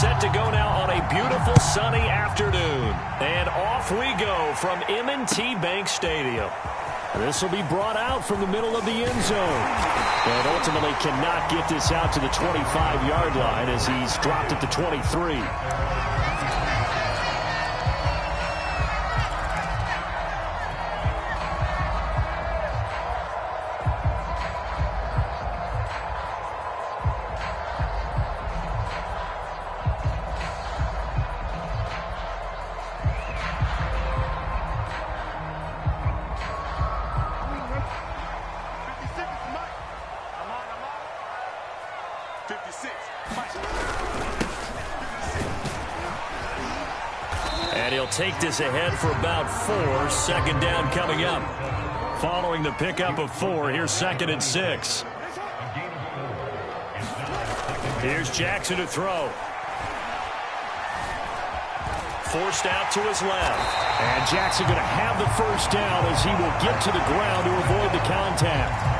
Set to go now on a beautiful sunny afternoon. And off we go from M&T Bank Stadium. This will be brought out from the middle of the end zone. And ultimately cannot get this out to the 25-yard line as he's dropped at the 23. And he'll take this ahead for about 4. Second down coming up. Following the pickup of 4, here's 2nd and 6. Here's Jackson to throw. Forced out to his left. And Jackson going to have the first down as he will get to the ground to avoid the contact.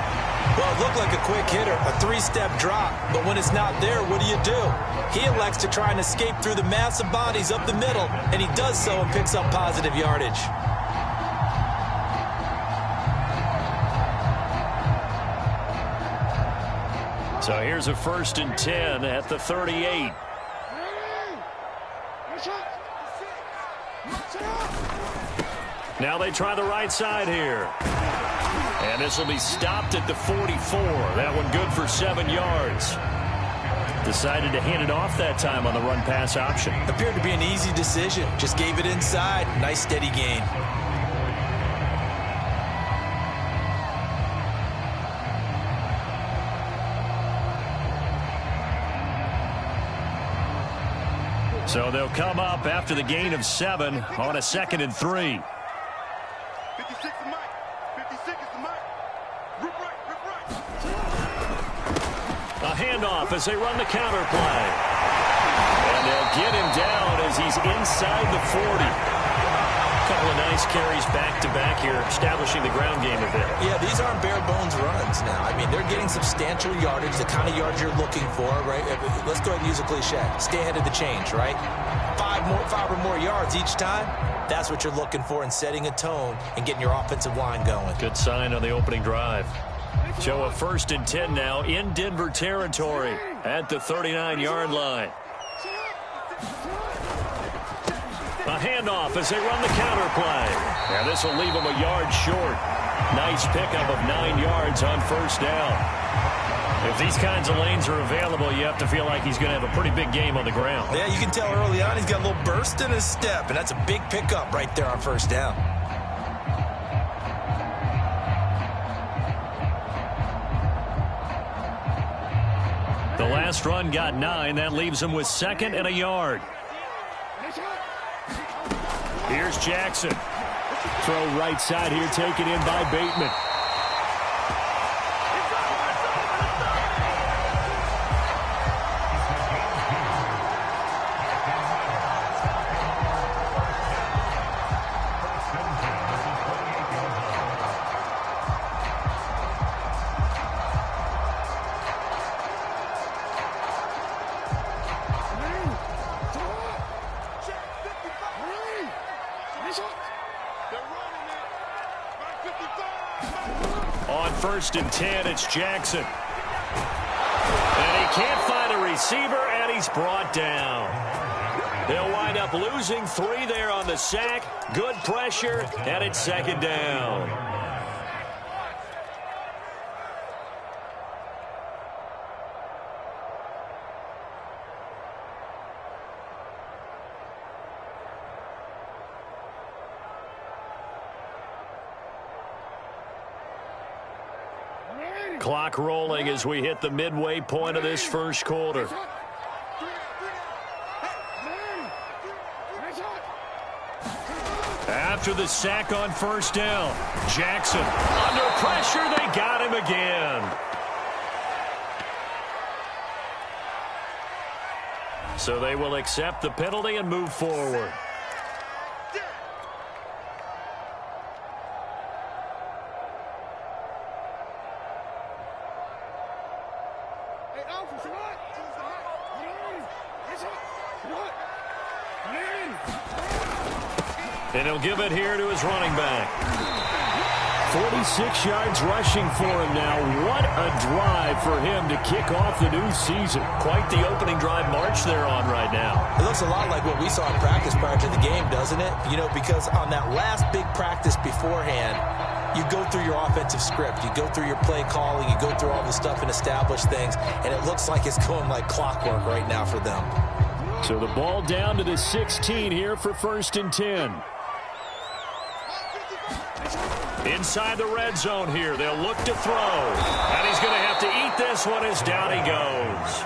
Well, it looked like a quick hitter, a 3-step drop. But when it's not there, what do? He elects to try and escape through the massive bodies up the middle, and he does so and picks up positive yardage. So here's a 1st and 10 at the 38. Now they try the right side here. And this will be stopped at the 44. That one good for 7 yards. Decided to hand it off that time on the run-pass option. Appeared to be an easy decision. Just gave it inside. Nice steady gain. So they'll come up after the gain of 7 on a 2nd and 3. 56 is Mike. 56 is the Mike. Rip right. A handoff as they run the counter play. And they'll get him down as he's inside the 40. A couple of nice carries back-to-back here, establishing the ground game a bit. Yeah, these aren't bare-bones runs now. I mean, they're getting substantial yardage, the kind of yards you're looking for, right? Let's go ahead and use a cliche. Stay ahead of the change, right? 5 or more yards each time. That's what you're looking for in setting a tone and getting your offensive line going. Good sign on the opening drive. So a 1st and 10 now in Denver territory at the 39-yard line. A handoff as they run the counter play. And this will leave him a yard short. Nice pickup of 9 yards on 1st down. If these kinds of lanes are available, you have to feel like he's going to have a pretty big game on the ground. Yeah, you can tell early on he's got a little burst in his step, and that's a big pickup right there on 1st down. The last run got 9. That leaves him with 2nd and a yard. Here's Jackson. Throw right side here, taken in by Bateman. On 1st and 10, it's Jackson. And he can't find a receiver, and he's brought down. They'll wind up losing 3 there on the sack. Good pressure, and it's 2nd down. Clock rolling as we hit the midway point of this first quarter. After the sack on 1st down, Jackson under pressure. They got him again. So they will accept the penalty and move forward. And he'll give it here to his running back. 46 yards rushing for him now. What a drive for him to kick off the new season. Quite the opening drive march they're on right now. It looks a lot like what we saw in practice prior to the game, doesn't it? You know, because on that last big practice beforehand, you go through your offensive script. You go through your play calling. You go through all the stuff and establish things. And it looks like it's going like clockwork right now for them. So the ball down to the 16 here for 1st and 10. Inside the red zone here. They'll look to throw. And he's going to have to eat this one as down he goes.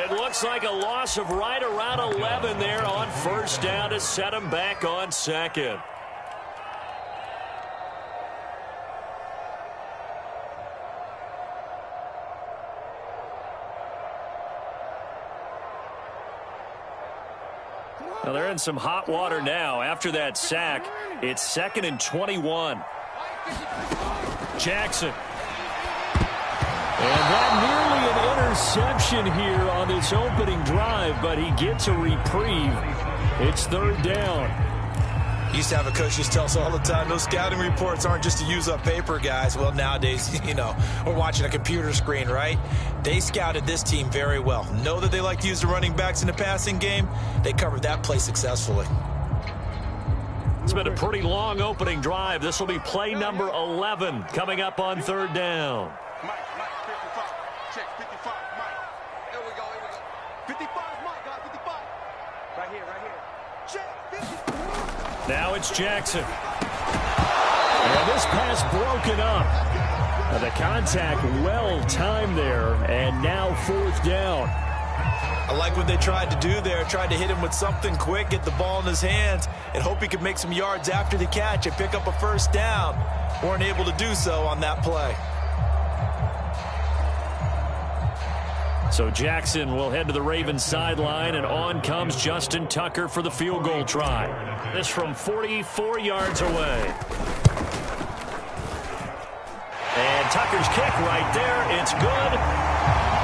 It looks like a loss of right around 11 there on 1st down to set him back on 2nd. Now they're in some hot water now. After that sack, it's 2nd and 21. Jackson. And that nearly an interception here on this opening drive, but he gets a reprieve. It's 3rd down. Used to have a coach just tell us all the time, those scouting reports aren't just to use up paper, guys. Well, nowadays, you know, we're watching a computer screen, right? They scouted this team very well. Know that they like to use the running backs in the passing game. They covered that play successfully. It's been a pretty long opening drive. This will be play number 11 coming up on 3rd down. Mike, 55. Check, 55, Mike. Here we go. 55, Mike, guys, 55. Right here. Check, 55. Now it's Jackson. And this pass broken up. The contact well timed there, and now 4th down. I like what they tried to do there. Tried to hit him with something quick, get the ball in his hands, and hope he could make some yards after the catch and pick up a 1st down. Weren't able to do so on that play. So Jackson will head to the Ravens sideline, and on comes Justin Tucker for the field goal try. This from 44 yards away. And Tucker's kick right there. It's good.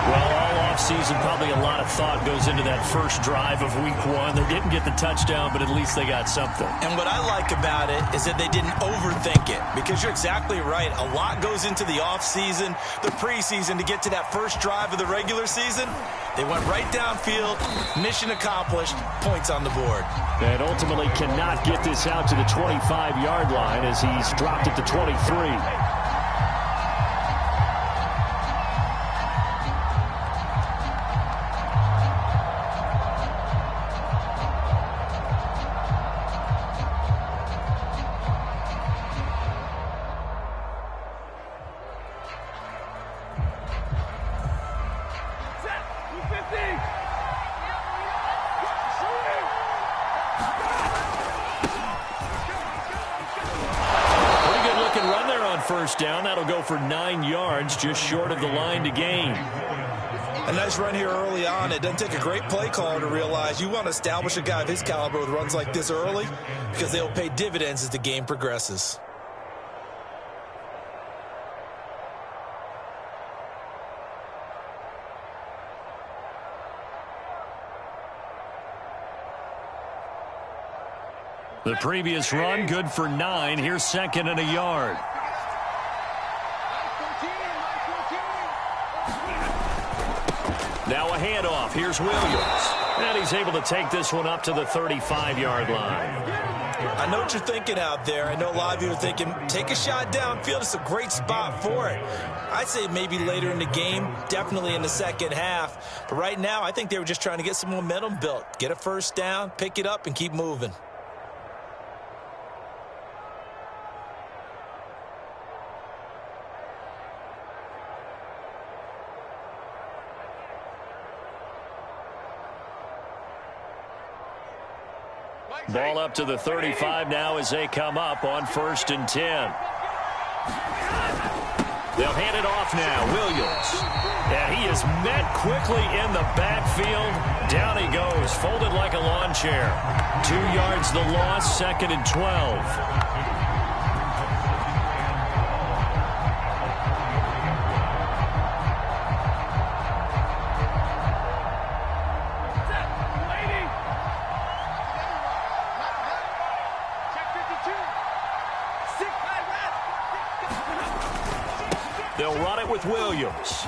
Well, all offseason, probably a lot of thought goes into that first drive of week 1. They didn't get the touchdown, but at least they got something. And what I like about it is that they didn't overthink it, because you're exactly right. A lot goes into the offseason, the preseason, to get to that first drive of the regular season. They went right downfield, mission accomplished, points on the board. And ultimately cannot get this out to the 25-yard line as he's dropped at the 23. First down. That'll go for 9 yards, just short of the line to gain. A nice run here early on. It doesn't take a great play caller to realize you want to establish a guy of his caliber with runs like this early, because they'll pay dividends as the game progresses. The previous run good for 9. Here's 2nd and a yard. Now a handoff. Here's Williams. And he's able to take this one up to the 35-yard line. I know what you're thinking out there. I know a lot of you are thinking, take a shot downfield. It's a great spot for it. I'd say maybe later in the game, definitely in the second half. But right now, I think they were just trying to get some momentum built. Get a 1st down, pick it up, and keep moving. Ball up to the 35 now as they come up on 1st and 10. They'll hand it off now. Williams. And he is met quickly in the backfield. Down he goes, folded like a lawn chair. 2 yards the loss, 2nd and 12. with Williams.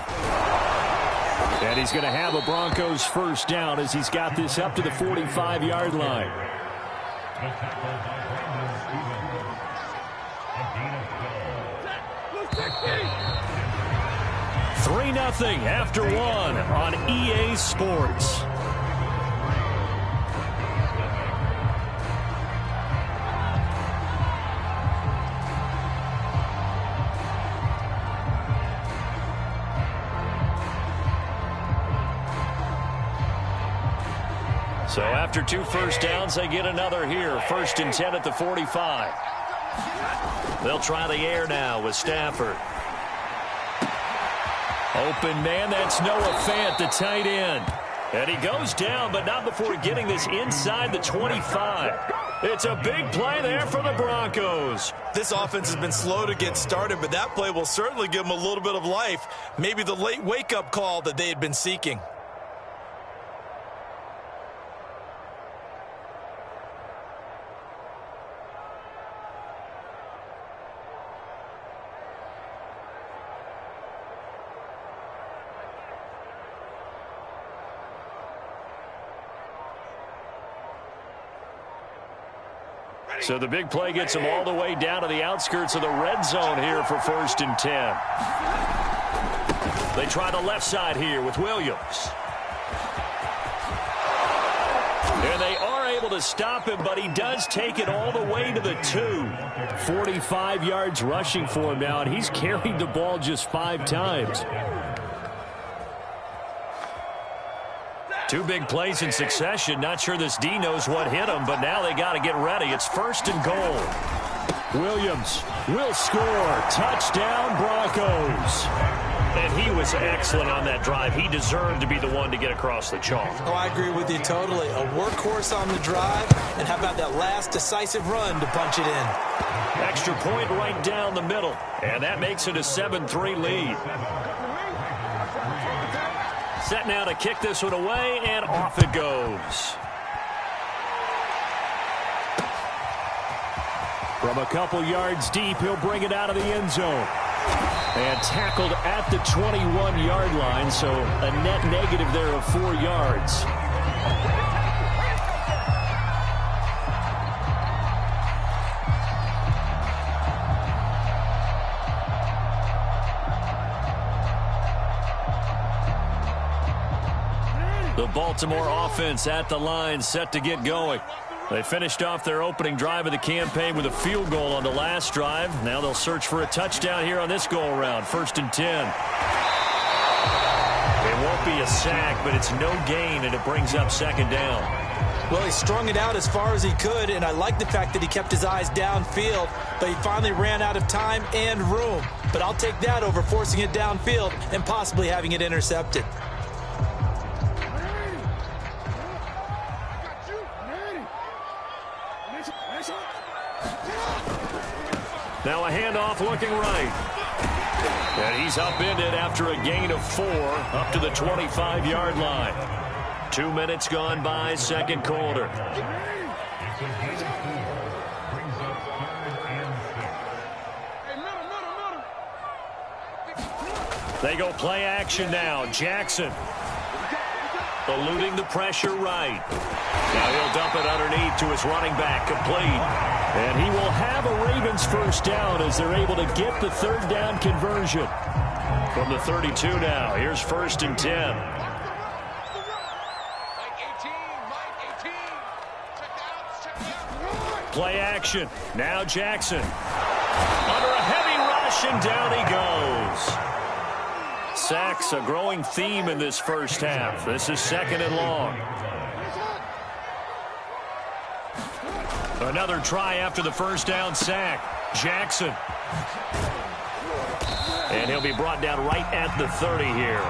And he's going to have a Broncos first down as he's got this up to the 45-yard line. 3-0 after one on EA Sports. So after 2 first downs, they get another here. 1st and 10 at the 45. They'll try the air now with Stafford. Open man, that's Noah Fant, the tight end. And he goes down, but not before getting this inside the 25. It's a big play there for the Broncos. This offense has been slow to get started, but that play will certainly give them a little bit of life. Maybe the late wake-up call that they had been seeking. So the big play gets them all the way down to the outskirts of the red zone here for 1st and 10. They try the left side here with Williams. And they are able to stop him, but he does take it all the way to the 2. 45 yards rushing for him now, and he's carried the ball just 5 times. 2 big plays in succession. Not sure this D knows what hit him, but now they got to get ready. It's 1st and goal. Williams will score. Touchdown, Broncos. And he was excellent on that drive. He deserved to be the one to get across the chalk. Oh, I agree with you totally. A workhorse on the drive, and how about that last decisive run to punch it in? Extra point right down the middle, and that makes it a 7-3 lead. Set now to kick this one away, and off it goes. From a couple yards deep, he'll bring it out of the end zone. And tackled at the 21-yard line, so a net negative there of 4 yards. The Baltimore offense at the line, set to get going. They finished off their opening drive of the campaign with a field goal on the last drive. Now they'll search for a touchdown here on this go-around. 1st and 10. It won't be a sack, but it's no gain, and it brings up 2nd down. Well, he strung it out as far as he could, and I like the fact that he kept his eyes downfield, but he finally ran out of time and room. But I'll take that over forcing it downfield and possibly having it intercepted. Now a handoff looking right. And he's upended after a gain of 4 up to the 25-yard line. 2 minutes gone by, 2nd quarter. They go play action now. Jackson eluding the pressure right. Now he'll dump it underneath to his running back, complete. And he will have a Ravens first down as they're able to get the 3rd down conversion. From the 32 now, here's 1st and 10. Play action. Now Jackson. Under a heavy rush, and down he goes. Sacks, a growing theme in this first half. This is 2nd and long. Another try after the first down sack. Jackson. And he'll be brought down right at the 30 here.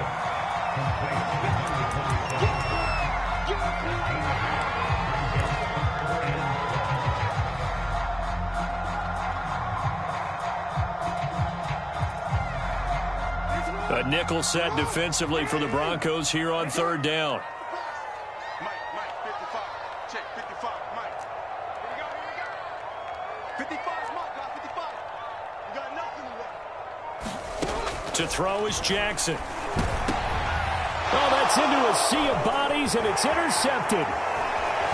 A nickel set defensively for the Broncos here on 3rd down. Mike, 55. Check, 55, Mike. Here we go. 55 is Mike, guys, 55. You got nothing left. To throw is Jackson. Oh, that's into a sea of bodies, and it's intercepted.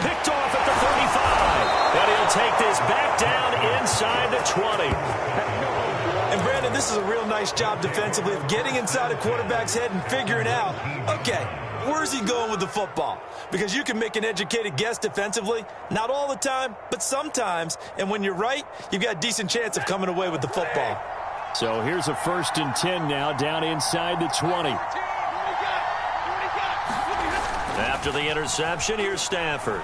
Picked off at the 35. And he'll take this back down inside the 20. And, Brandon, this is a real nice job defensively of getting inside a quarterback's head and figuring out, okay, where's he going with the football? Because you can make an educated guess defensively. Not all the time, but sometimes. And when you're right, you've got a decent chance of coming away with the football. So here's a 1st and 10 now, down inside the 20. After the interception, here's Stafford.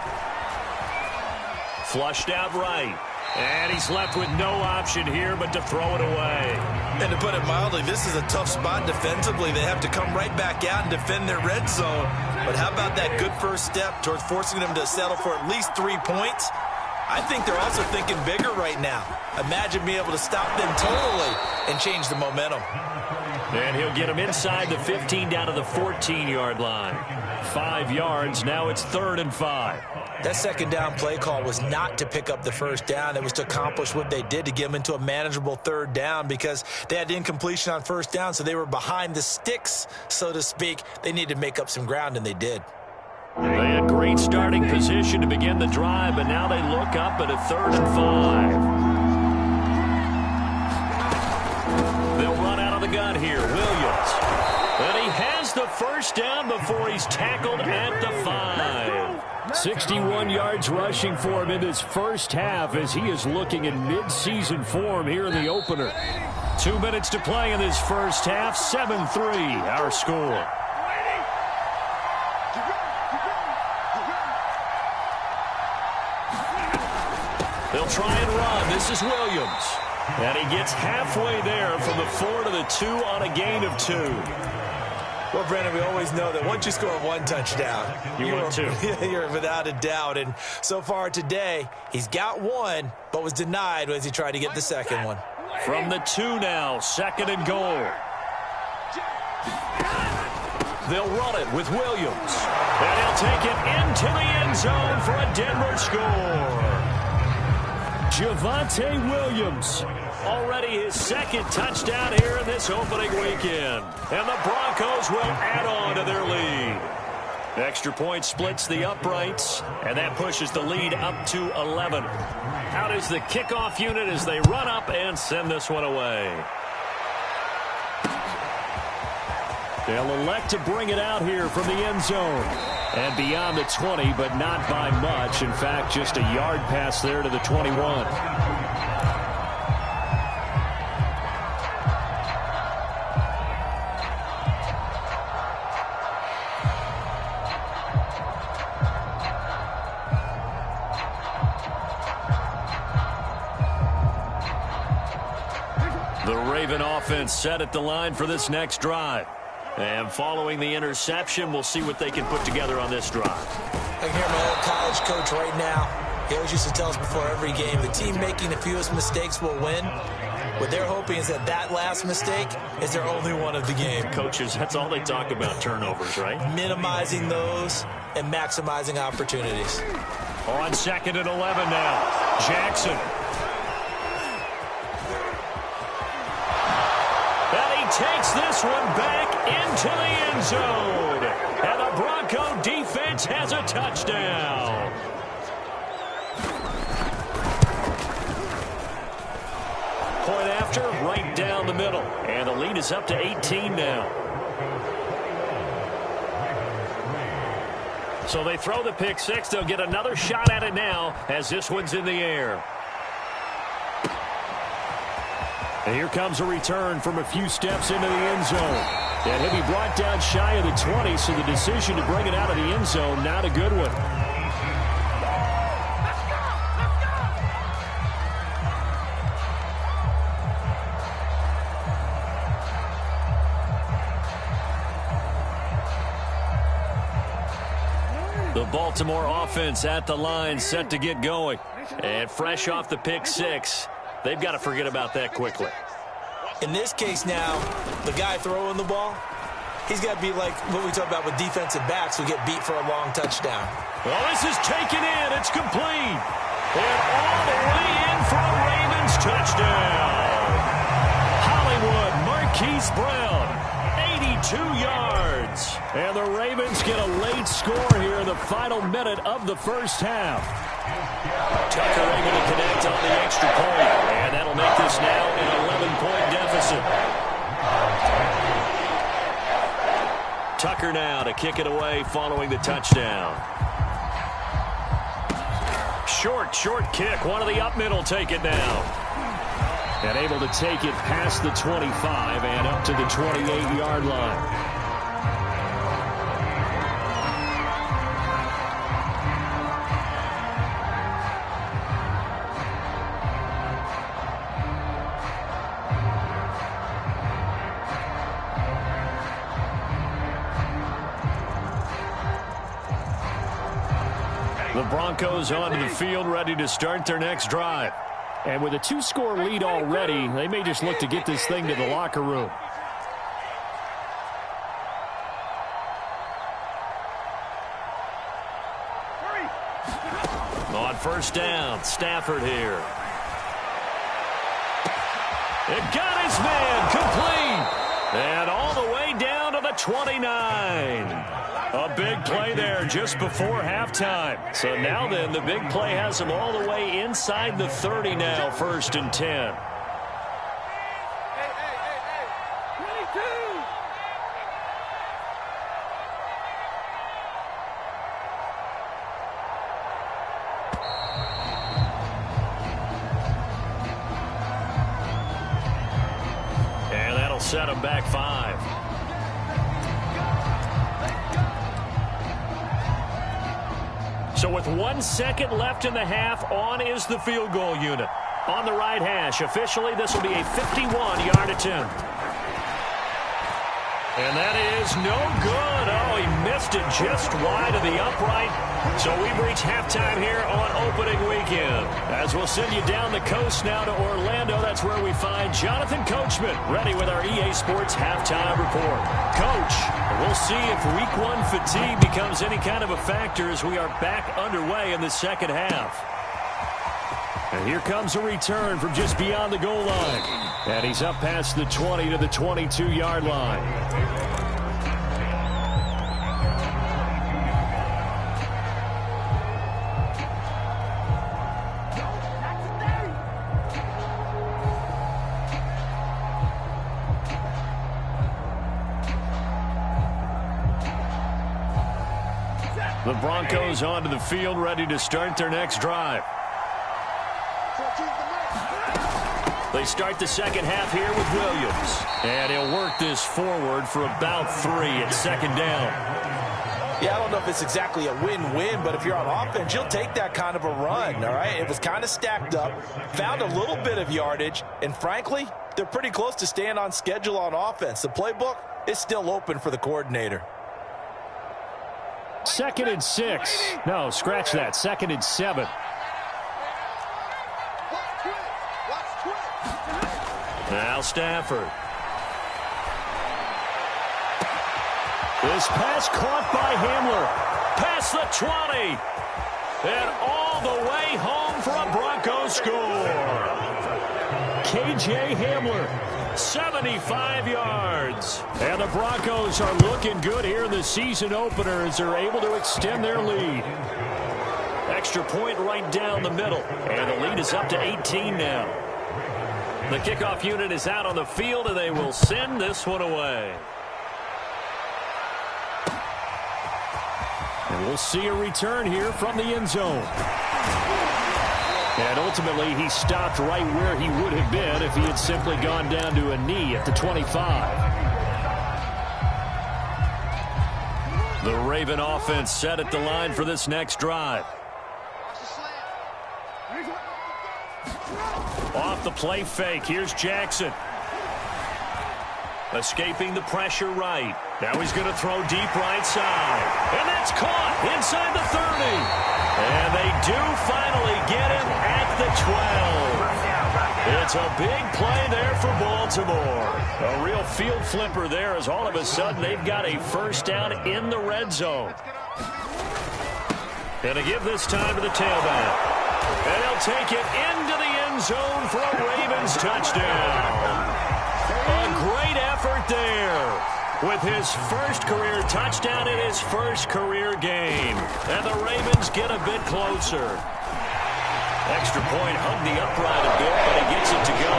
Flushed out right. And he's left with no option here but to throw it away. And to put it mildly, this is a tough spot defensively. They have to come right back out and defend their red zone. But how about that good first step towards forcing them to settle for at least 3 points? I think they're also thinking bigger right now. Imagine being able to stop them totally and change the momentum. And he'll get him inside the 15 down to the 14-yard line. 5 yards. Now it's 3rd and 5. That second down play call was not to pick up the first down. It was to accomplish what they did to get them into a manageable 3rd down because they had incompletion on 1st down, so they were behind the sticks, so to speak. They needed to make up some ground, and they did. They had great starting position to begin the drive, but now they look up at a 3rd and 5. They'll run out of the gun here. Williams. And he has the first down before he's tackled at the 5. 61 yards rushing for him in this first half as he is looking in mid-season form here in the opener. 2 minutes to play in this first half. 7-3 our score. They'll try and run. This is Williams. And he gets halfway there from the 4 to the 2 on a gain of 2. Well, Brandon, we always know that once you score 1 touchdown, you're without a doubt. And so far today, he's got 1, but was denied as he tried to get the second one. From the 2 now, 2nd and goal. They'll run it with Williams. And he'll take it into the end zone for a Denver score. Javonte Williams, already his 2nd touchdown here in this opening weekend. And the Broncos will add on to their lead. Extra point splits the uprights, and that pushes the lead up to 11. Out is the kickoff unit as they run up and send this one away. They'll elect to bring it out here from the end zone. And beyond the 20, but not by much. In fact, just a yard pass there to the 21. The Raven offense set at the line for this next drive. And following the interception, we'll see what they can put together on this drive. I can hear my old college coach right now. He always used to tell us before every game, the team making the fewest mistakes will win. What they're hoping is that last mistake is their only one of the game. Coaches, that's all they talk about, turnovers, right? Minimizing those and maximizing opportunities. On 2nd and 11 now, Jackson. And he takes this one back into the end zone. And the Bronco defense has a touchdown. Point after, right down the middle. And the lead is up to 18 now. So they throw the pick 6. They'll get another shot at it now as this one's in the air. And here comes a return from a few steps into the end zone. And he'll be brought down shy of the 20, so the decision to bring it out of the end zone, not a good one. The Baltimore offense at the line, set to get going. And fresh off the pick 6, they've got to forget about that quickly. In this case now, the guy throwing the ball, he's got to be like what we talk about with defensive backs who get beat for a long touchdown. Well, this is taken in. It's complete. And all the way in for a Ravens touchdown. Hollywood Marquise Brown, 82 yards. And the Ravens get a late score here in the final minute of the first half. Tucker able to connect on the extra point. And that'll make this now an 11-point deficit. Tucker now to kick it away following the touchdown. Short kick. One of the up middle take it now. And able to take it past the 25 and up to the 28-yard line. The Broncos onto the field, ready to start their next drive. And with a 2-score lead already, they may just look to get this thing to the locker room. On first down, Stafford here. It got his man complete. And all the way down to the 29. A big play there just before halftime. So now then, the big play has him all the way inside the 30 now, 1st and 10. And that'll set him back 5. So with 1 second left in the half, on is the field goal unit. On the right hash, officially this will be a 51-yard attempt. And that is no good. Oh, he missed it just wide of the upright. So we've reached halftime here on opening weekend. As we'll send you down the coast now to Orlando, that's where we find Jonathan Coachman ready with our EA Sports halftime report. Coach, we'll see if week 1 fatigue becomes any kind of a factor as we are back underway in the second half. And here comes a return from just beyond the goal line. And he's up past the 20 to the 22-yard line. The Broncos onto the field, ready to start their next drive. They start the second half here with Williams. And he'll work this forward for about 3 at second down. Yeah, I don't know if it's exactly a win-win, but if you're on offense, you'll take that kind of a run, all right? It was kind of stacked up, found a little bit of yardage, and frankly, they're pretty close to staying on schedule on offense. The playbook is still open for the coordinator. 2nd and 6. No, scratch that. 2nd and 7. Now Stafford. This pass caught by Hamler. Past the 20. And all the way home for a Broncos score. KJ Hamler, 75 yards. And the Broncos are looking good here in the season opener as they're able to extend their lead. Extra point right down the middle. And the lead is up to 18 now. The kickoff unit is out on the field, and they will send this one away. And we'll see a return here from the end zone. And ultimately, he stopped right where he would have been if he had simply gone down to a knee at the 25. The Raven offense set at the line for this next drive. Off the play fake, here's Jackson. Escaping the pressure right. Now he's going to throw deep right side. And that's caught inside the 30. And they do finally get him at the 12. It's a big play there for Baltimore. A real field flipper there as all of a sudden they've got a first down in the red zone. Going to give this time to the tailback. And he'll take it into the end zone for a Ravens touchdown. A great effort there with his first career touchdown in his first career game. And the Ravens get a bit closer. Extra point hugged the upright a bit, but he gets it to go.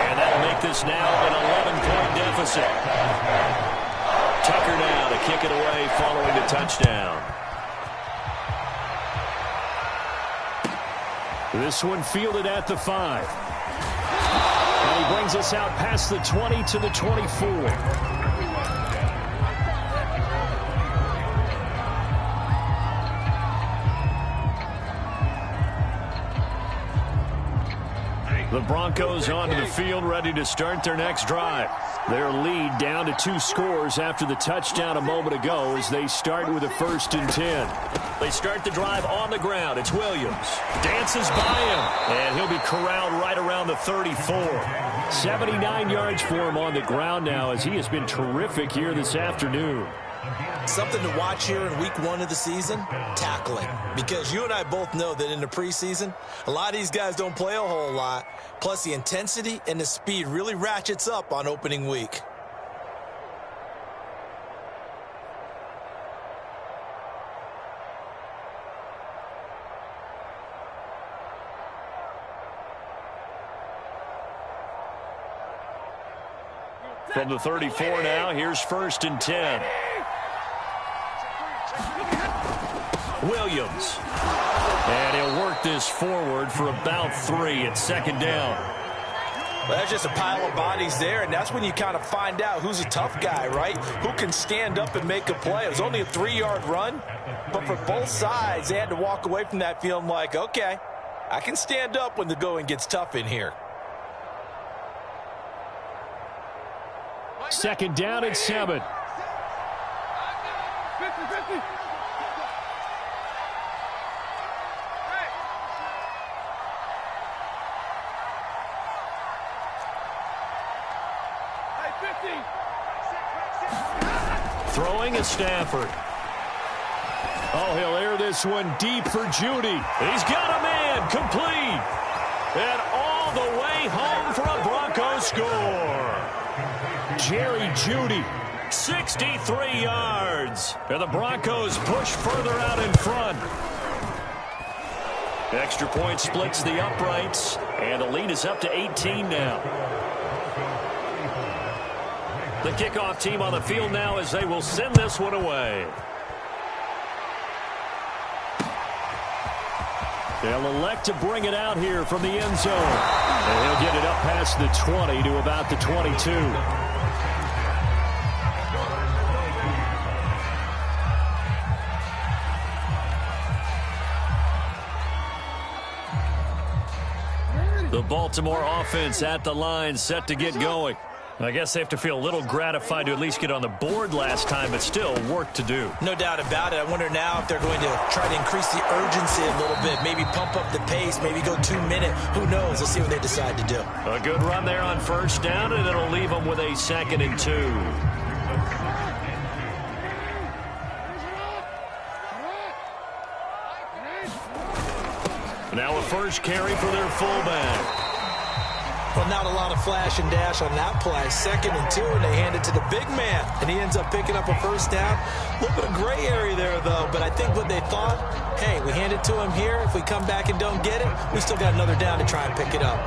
And that'll make this now an 11-point deficit. Tucker now to kick it away following the touchdown. This one fielded at the 5. And he brings us out past the 20 to the 24. The Broncos onto the field, ready to start their next drive. Their lead down to 2 scores after the touchdown a moment ago as they start with a 1st and 10. They start the drive on the ground. It's Williams. Dances by him, and he'll be corralled right around the 34. 79 yards for him on the ground now as he has been terrific here this afternoon. Something to watch here in week 1 of the season, tackling. Because you and I both know that in the preseason, a lot of these guys don't play a whole lot. Plus, the intensity and the speed really ratchets up on opening week. From the 34 now, here's 1st and 10. Williams. And he'll work this forward for about 3 at 2nd down. Well, that's just a pile of bodies there, and that's when you kind of find out who's a tough guy, right? Who can stand up and make a play. It was only a 3-yard run, but for both sides, they had to walk away from that feeling like, okay, I can stand up when the going gets tough in here. 2nd down and 7. 50-50. Throwing is Stafford. Oh, he'll air this one deep for Judy. He's got a man, complete. And all the way home for a Broncos score. Jerry Judy, 63 yards. And the Broncos push further out in front. Extra point splits the uprights, and the lead is up to 18 now. The kickoff team on the field now as they will send this one away. They'll elect to bring it out here from the end zone. And he'll get it up past the 20 to about the 22. The Baltimore offense at the line, set to get going. I guess they have to feel a little gratified to at least get on the board last time, but still work to do. No doubt about it. I wonder now if they're going to try to increase the urgency a little bit, maybe pump up the pace, maybe go 2-minute. Who knows? Let's see what they decide to do. A good run there on 1st down, and it'll leave them with a 2nd and 2. Now a first carry for their fullback. Well, not a lot of flash and dash on that play. 2nd and 2, and they hand it to the big man. And he ends up picking up a 1st down. A little bit of gray area there, though. But I think what they thought, hey, we hand it to him here. If we come back and don't get it, we still got another down to try and pick it up.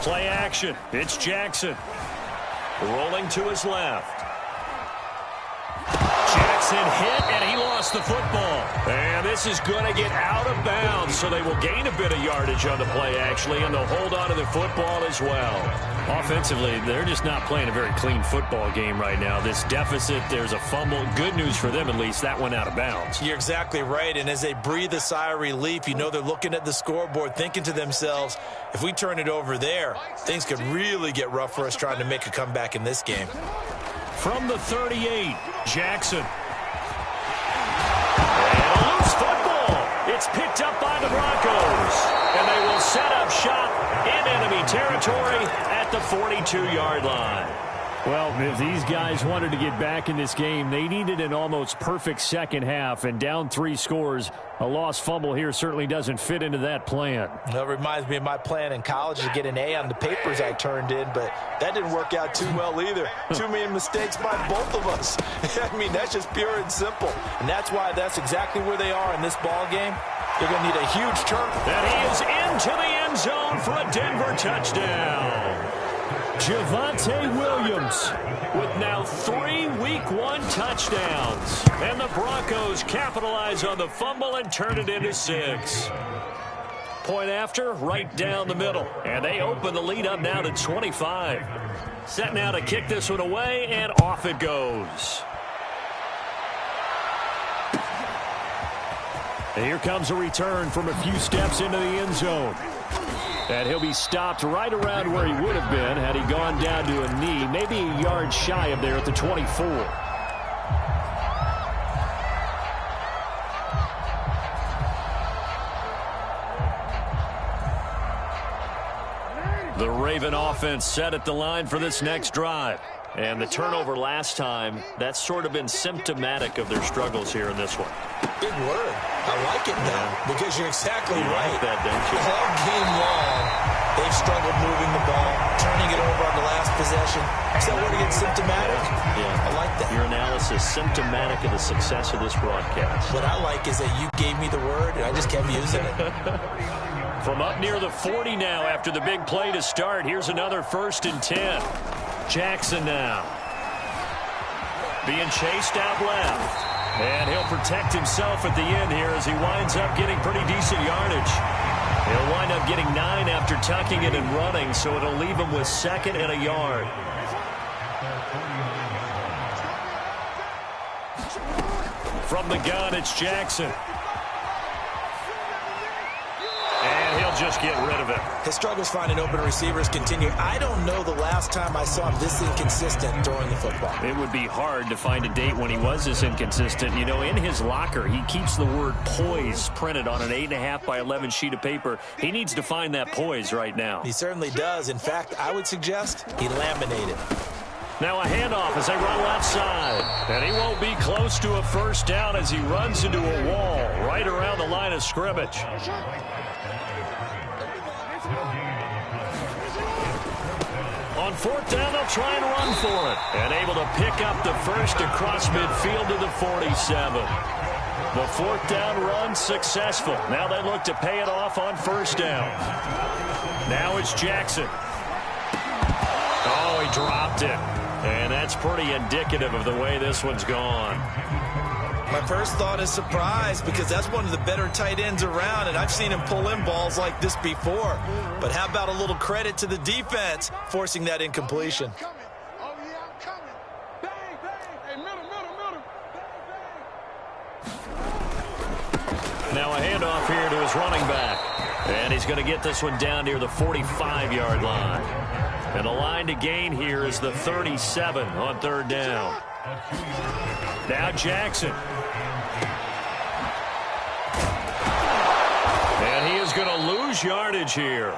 Play action. It's Jackson. Rolling to his left. Jackson hit, and he lost the football. And this is going to get out of bounds, so they will gain a bit of yardage on the play, actually, and they'll hold on to the football as well. Offensively, they're just not playing a very clean football game right now. This deficit, there's a fumble. Good news for them, at least. That went out of bounds. You're exactly right, and as they breathe a sigh of relief, you know they're looking at the scoreboard, thinking to themselves, if we turn it over there, things could really get rough for us trying to make a comeback in this game. From the 38, Jackson. And a loose football. It's picked up by the Broncos. And they will set up shop in enemy territory at the 42-yard line. Well, if these guys wanted to get back in this game, they needed an almost perfect second half, and down 3 scores. A lost fumble here certainly doesn't fit into that plan. That reminds me of my plan in college to get an A on the papers I turned in, but that didn't work out too well either. Too many mistakes by both of us. I mean, that's just pure and simple. And that's why that's exactly where they are in this ball game. They're going to need a huge turn. And he is into the end zone for a Denver touchdown. Javonte Williams with now 3 Week 1 touchdowns. And the Broncos capitalize on the fumble and turn it into 6. Point after, right down the middle. And they open the lead up now to 25. Set now to kick this one away, and off it goes. And here comes a return from a few steps into the end zone. And he'll be stopped right around where he would have been had he gone down to a knee, maybe a yard shy of there at the 24. The Raven offense set at the line for this next drive. And the turnover last time, that's sort of been symptomatic of their struggles here in this one. Big word. I like it now because you're exactly right. Like that, don't you? All game long, they've struggled moving the ball, turning it over on the last possession. Is that word again, symptomatic? Yeah. I like that. Your analysis, symptomatic of the success of this broadcast. What I like is that you gave me the word, and I just kept using it. From up near the 40 now after the big play to start, here's another 1st and 10. Jackson now. Being chased out left. And he'll protect himself at the end here as he winds up getting pretty decent yardage. He'll wind up getting 9 after tucking it and running, so it'll leave him with 2nd and a yard. From the gun, it's Jackson. And he'll just get rid of it. His struggles finding open receivers continue. I don't know the last time I saw him this inconsistent throwing the football. It would be hard to find a date when he was this inconsistent. You know, in his locker, he keeps the word poise printed on an 8.5 by 11 sheet of paper. He needs to find that poise right now. He certainly does. In fact, I would suggest he laminated. Now a handoff as they run left side. And he won't be close to a 1st down as he runs into a wall right around the line of scrimmage. On 4th down, they'll try and run for it. And able to pick up the 1st across midfield to the 47. The 4th down run successful. Now they look to pay it off on 1st down. Now it's Jackson. Oh, he dropped it. And that's pretty indicative of the way this one's gone. My first thought is surprise because that's one of the better tight ends around, and I've seen him pull in balls like this before. But how about a little credit to the defense forcing that incompletion? Oh, yeah, I'm coming. Bang, bang. Hey, middle. Bang, bang. Now a handoff here to his running back. And he's going to get this one down near the 45-yard line. And the line to gain here is the 37 on 3rd down. Now Jackson. And he is going to lose yardage here.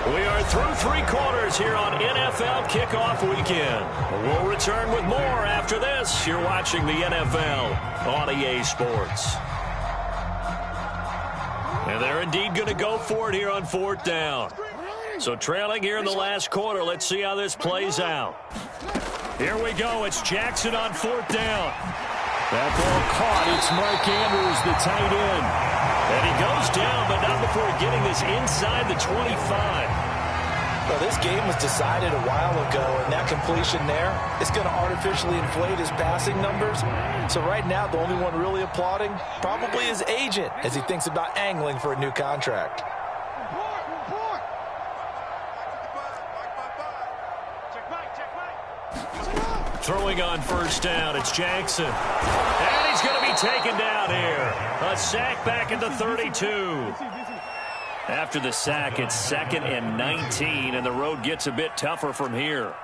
We are through 3 quarters here on NFL Kickoff Weekend. We'll return with more after this. You're watching the NFL on EA Sports. And they're indeed going to go for it here on 4th down. So trailing here in the last quarter. Let's see how this plays out. Here we go. It's Jackson on 4th down. That ball caught. It's Mark Andrews, the tight end. And he goes down, but not before getting this inside the 25. Well, this game was decided a while ago, and that completion there is going to artificially inflate his passing numbers. So right now, the only one really applauding probably his agent as he thinks about angling for a new contract. Report. Throwing on 1st down, it's Jackson. And he's going to be taken down here. A sack back at the 32. After the sack, it's 2nd and 19, and the road gets a bit tougher from here.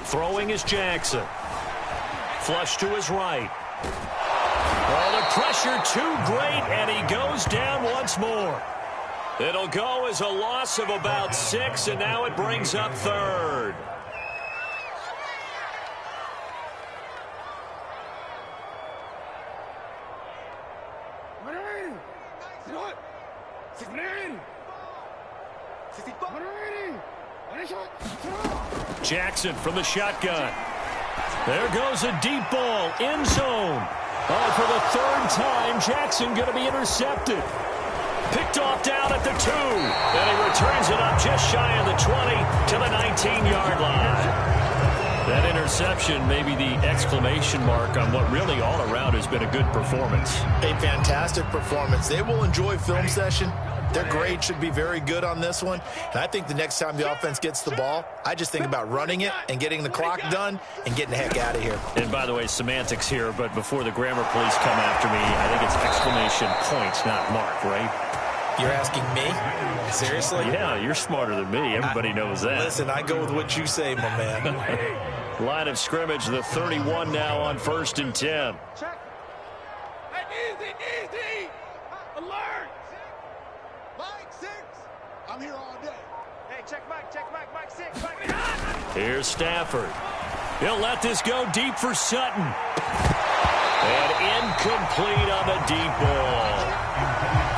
Throwing is Jackson. Flush to his right. Oh, the pressure too great, and he goes down once more. It'll go as a loss of about 6, and now it brings up third. Jackson from the shotgun. There goes a deep ball, end zone. Oh, for the third time, Jackson going to be intercepted. Picked off down at the 2. And he returns it up just shy of the 20 to the 19-yard line. That interception may be the exclamation mark on what really all around has been a good performance. A fantastic performance. They will enjoy film session. Their grade should be very good on this one. And I think the next time the offense gets the ball, I just think about running it and getting the clock done and getting the heck out of here. And by the way, semantics here, but before the grammar police come after me, I think it's exclamation points, not mark, right? You're asking me? Seriously? Yeah, you're smarter than me. Everybody knows that. Listen, I go with what you say, my man. Line of scrimmage, the 31 now on 1st and 10. Check. Hey, easy. Alert. Mike 6. I'm here all day. Hey, check Mike 6. Mike. Here's Stafford. He'll let this go deep for Sutton. And incomplete on the deep ball.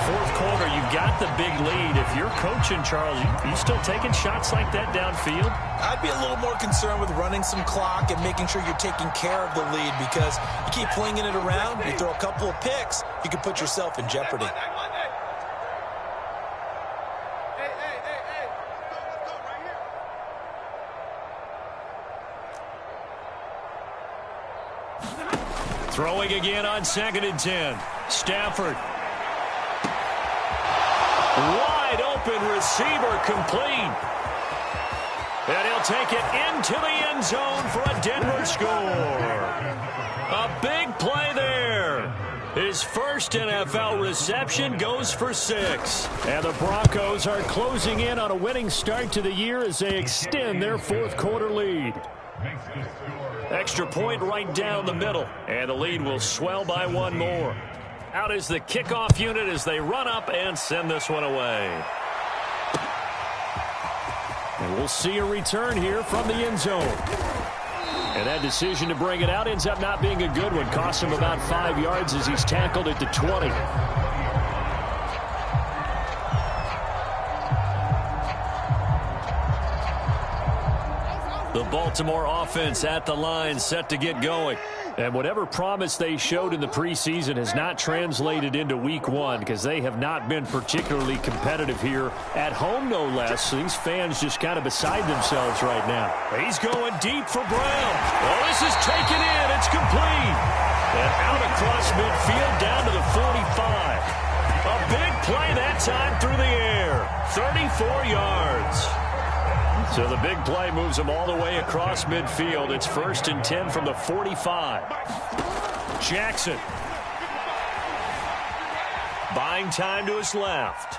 Fourth quarter, you've got the big lead. If you're coaching, Charles, you still taking shots like that downfield? I'd be a little more concerned with running some clock and making sure you're taking care of the lead, because you keep flinging it around, you throw a couple of picks, you can put yourself in jeopardy. Throwing again on 2nd and 10. Stafford. Wide open receiver, complete. And he'll take it into the end zone for a Denver score. A big play there. His first NFL reception goes for 6. And the Broncos are closing in on a winning start to the year as they extend their fourth quarter lead. Extra point right down the middle. And the lead will swell by 1 more. Out is the kickoff unit as they run up and send this one away. And we'll see a return here from the end zone. And that decision to bring it out ends up not being a good one. Costs him about 5 yards as he's tackled at the 20. The Baltimore offense at the line, set to get going. And whatever promise they showed in the preseason has not translated into week 1, because they have not been particularly competitive here at home, no less. So these fans just kind of beside themselves right now. He's going deep for Brown. Oh, this is taken in. It's complete. And out across midfield down to the 45. A big play that time through the air. 34 yards. So the big play moves him all the way across midfield. It's 1st and 10 from the 45. Jackson. Buying time to his left.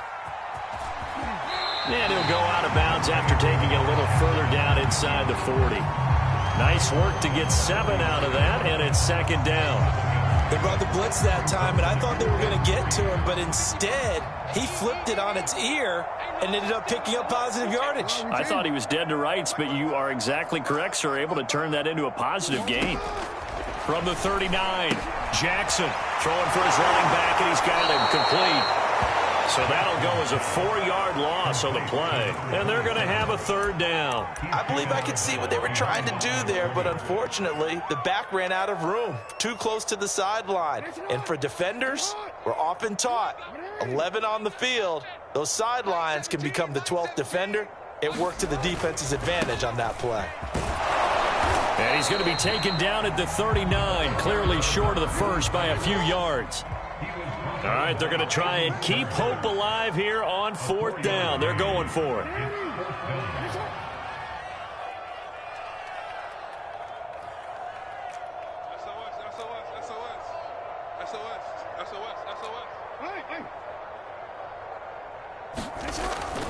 And he'll go out of bounds after taking it a little further down inside the 40. Nice work to get 7 out of that, and it's 2nd down. They brought the blitz that time, and I thought they were going to get to him, but instead he flipped it on its ear and ended up picking up positive yardage. I thought he was dead to rights, but you are exactly correct, sir. Able to turn that into a positive gain. From the 39, Jackson throwing for his running back, and he's got him complete. So that'll go as a 4-yard loss on the play. And they're going to have a 3rd down. I believe I could see what they were trying to do there, but unfortunately, the back ran out of room. Too close to the sideline. And for defenders, we're often taught, 11 on the field, those sidelines can become the 12th defender. It worked to the defense's advantage on that play. And he's going to be taken down at the 39, clearly short of the first by a few yards. All right, they're going to try and keep hope alive here on 4th down. They're going for it.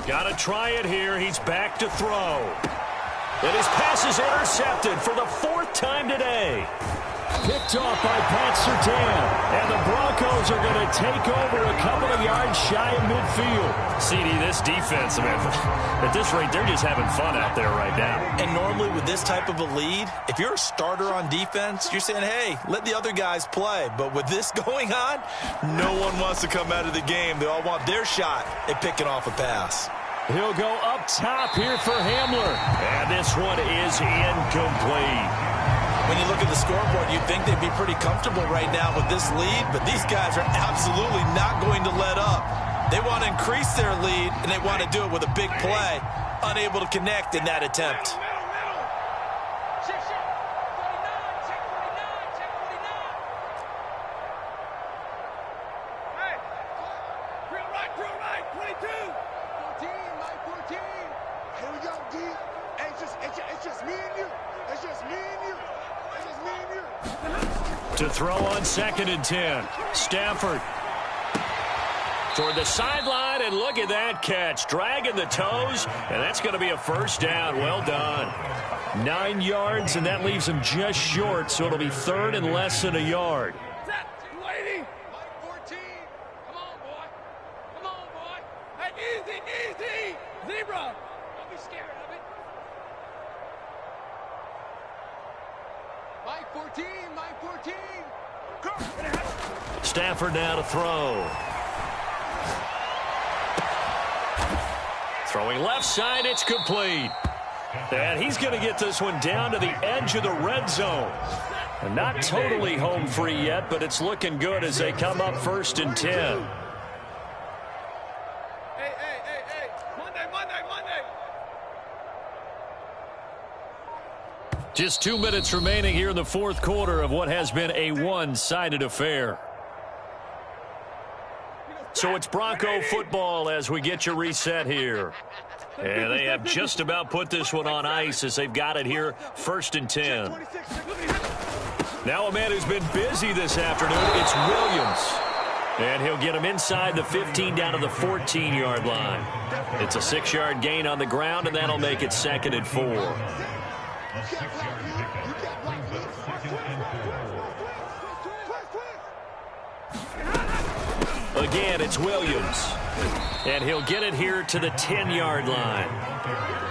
Got to try it here. He's back to throw. And his pass is intercepted for the 4th time today. Picked off by Pat Surtain. And the Broncos are going to take over a couple of yards shy of midfield. CD, this defense, man, at this rate, they're just having fun out there right now. And normally with this type of a lead, if you're a starter on defense, you're saying, hey, let the other guys play. But with this going on, no one wants to come out of the game. They all want their shot at picking off a pass. He'll go up top here for Hamler. And this one is incomplete. When you look at the scoreboard, you'd think they'd be pretty comfortable right now with this lead, but these guys are absolutely not going to let up. They want to increase their lead, and they want to do it with a big play. Unable to connect in that attempt. To throw on 2nd and 10. Stafford toward the sideline, and look at that catch. Dragging the toes, and that's going to be a first down. Well done. 9 yards, and that leaves him just short, so it'll be 3rd and less than a yard. Lady. 14. Come on, boy. Come on, boy. Hey, easy, easy. Zebra. Don't be scared of it. Mike 14, Mike 14. Stafford now to throw. Throwing left side, it's complete. And he's going to get this one down to the edge of the red zone. And not totally home free yet, but it's looking good as they come up 1st and 10. Hey. Monday. Just 2 minutes remaining here in the 4th quarter of what has been a one-sided affair. So it's Bronco football as we get you reset here. And they have just about put this one on ice as they've got it here, 1st and 10. Now a man who's been busy this afternoon, it's Williams. And he'll get him inside the 15 down to the 14-yard line. It's a 6-yard gain on the ground, and that'll make it 2nd and 4. Again, it's Williams. And he'll get it here to the 10-yard line.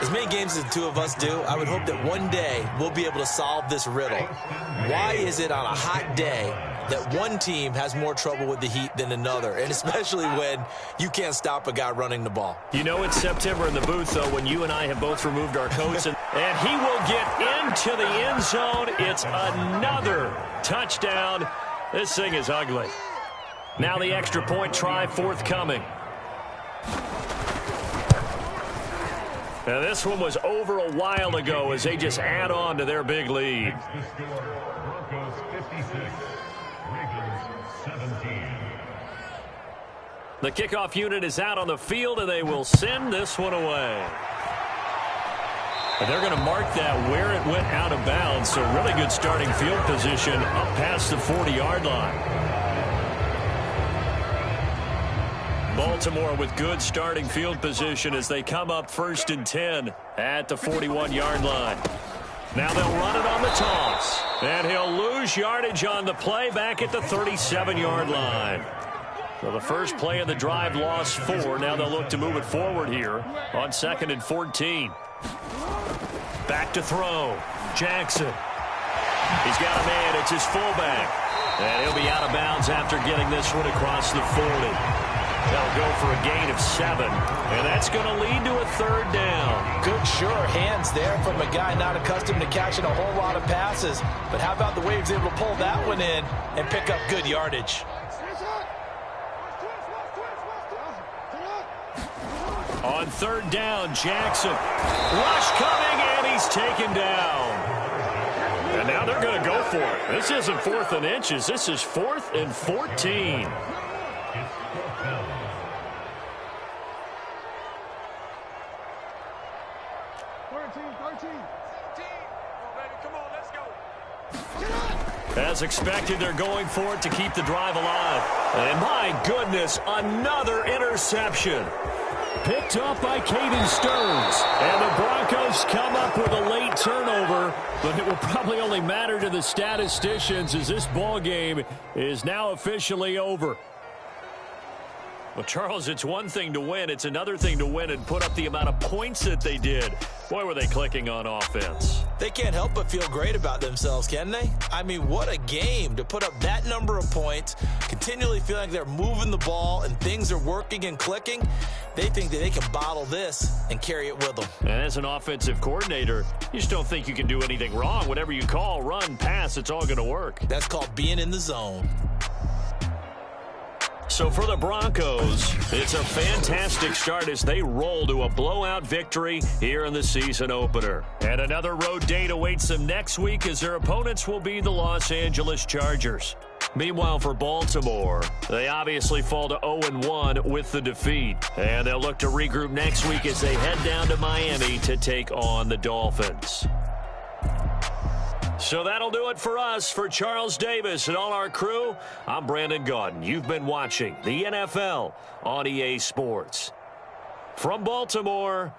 As many games as the two of us do, I would hope that one day we'll be able to solve this riddle. Why is it on a hot day that one team has more trouble with the heat than another, and especially when you can't stop a guy running the ball? You know it's September in the booth, though, when you and I have both removed our coats. And he will get into the end zone. It's another touchdown. This thing is ugly. Now the extra point try forthcoming. Now this one was over a while ago as they just add on to their big lead. The kickoff unit is out on the field, and they will send this one away. And they're going to mark that where it went out of bounds, so really good starting field position up past the 40-yard line. Baltimore with good starting field position as they come up 1st and 10 at the 41-yard line. Now they'll run it on the toss. And he'll lose yardage on the play back at the 37-yard line. So the first play of the drive lost 4. Now they'll look to move it forward here on 2nd and 14. Back to throw. Jackson. He's got a man. It's his fullback. And he'll be out of bounds after getting this one across the 40. They'll go for a gain of 7. And that's going to lead to a 3rd down. Good, sure hands there from a guy not accustomed to catching a whole lot of passes. But how about the way he was able to pull that one in and pick up good yardage? On 3rd down, Jackson. Rush coming, and he's taken down. And now they're going to go for it. This isn't 4th and inches. This is 4th and 14. As expected, they're going for it to keep the drive alive. And my goodness, another interception. Picked off by Caden Stearns. And the Broncos Chiefs come up with a late turnover, but it will probably only matter to the statisticians as this ball game is now officially over. Well, Charles, it's one thing to win. It's another thing to win and put up the amount of points that they did. Boy, were they clicking on offense. They can't help but feel great about themselves, can they? I mean, what a game to put up that number of points, continually feeling like they're moving the ball and things are working and clicking. They think that they can bottle this and carry it with them. And as an offensive coordinator, you just don't think you can do anything wrong. Whatever you call, run, pass, it's all going to work. That's called being in the zone. So for the Broncos, it's a fantastic start as they roll to a blowout victory here in the season opener. And another road date awaits them next week as their opponents will be the Los Angeles Chargers. Meanwhile, for Baltimore, they obviously fall to 0-1 with the defeat. And they'll look to regroup next week as they head down to Miami to take on the Dolphins. So that'll do it for us. For Charles Davis and all our crew, I'm Brandon Gaudin. You've been watching the NFL on EA Sports. From Baltimore,